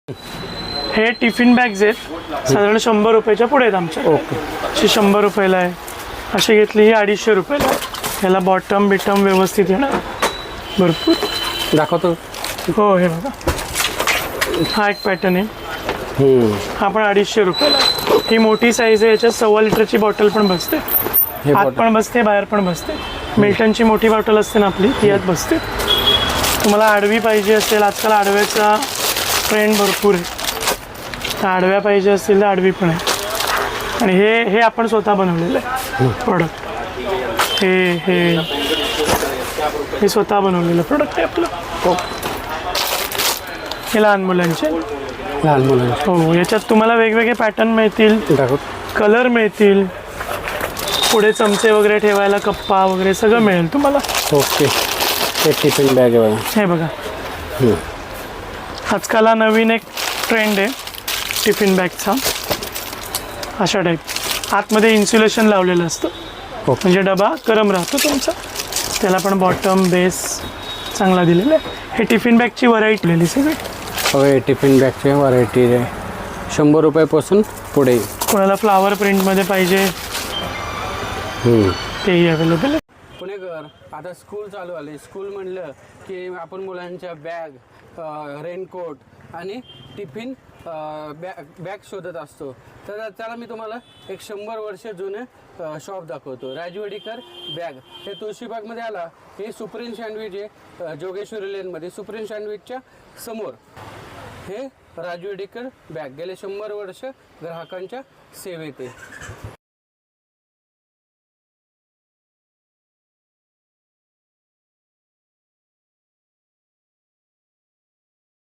हे tiffin bags आहेत, साधारण 100 रुपयाच्या पुढे आहेत आमच्या. ओके. अशी 100 रुपयाला आहे. अशी घेतली ही 250 रुपयाला आहे. ह्याला बॉटम बिटम व्यवस्थित येणार भरपूर. दाखवतो. हो हे बघा, हा एक पॅटर्न आहे. हा पण 250 रुपयाला. ही मोठी साईज आहे, याच्यात 1.25 लिटरची बॉटल पण बसते. आत पण बसते, बाहेर पण बसते. मिल्टनची मोठी बॉटल असते ना आपली, ती यात बसते. तुम्हाला आडवी पाहिजे असेल, आजकाल आडव्याचा ट्रेंड भरपूर आहे. तर आडव्या पाहिजे असतील तर आडवी पण आहे. आणि हे आपण स्वतः बनवलेलं आहे प्रोडक्ट. हे स्वतः बनवलेलं प्रोडक्ट आहे आपलं. हे लहान मुलांचे. लहान मुलांचे. हो, याच्यात तुम्हाला वेगवेगळे पॅटर्न मिळतील, कलर मिळतील, पुढे चमचे वगैरे ठेवायला, कप्पा वगैरे सगळं मिळेल तुम्हाला. ओके. हे टिफिन बॅग आहे बघा. हे बघा, आजकाल हा नवीन एक ट्रेंड आहे टिफिन बॅगचा. अशा टाईप आतमध्ये इन्सुलेशन लावलेलं असतं, म्हणजे डबा गरम राहतो तुमचा. त्याला पण बॉटम बेस चांगला दिलेला आहे. हे टिफिन बॅगची व्हरायटी लिहिली सगळी. होय, टिफिन बॅगची व्हरायटी आहे. 100 रुपयापासून पुढे. कोणाला फ्लावर प्रिंटमध्ये पाहिजे तेही अवेलेबल आहे. पुणेकर, आता स्कूल चालू आले. स्कूल म्हणलं की आपण मुलांच्या बॅग, रेनकोट आणि टिफिन बॅग शोधत असतो. तर त्याला मी तुम्हाला एक 100 वर्ष जुने शॉप दाखवतो. राजवडीकर बॅग. हे तुळशीबागमध्ये आला. हे सुप्रीम सँडविच आहे, जोगेश्वरी लेनमध्ये. सुप्रीम सँडविचच्या समोर हे राजवडीकर बॅग. गेले 100 वर्ष ग्राहकांच्या सेवेत आहे.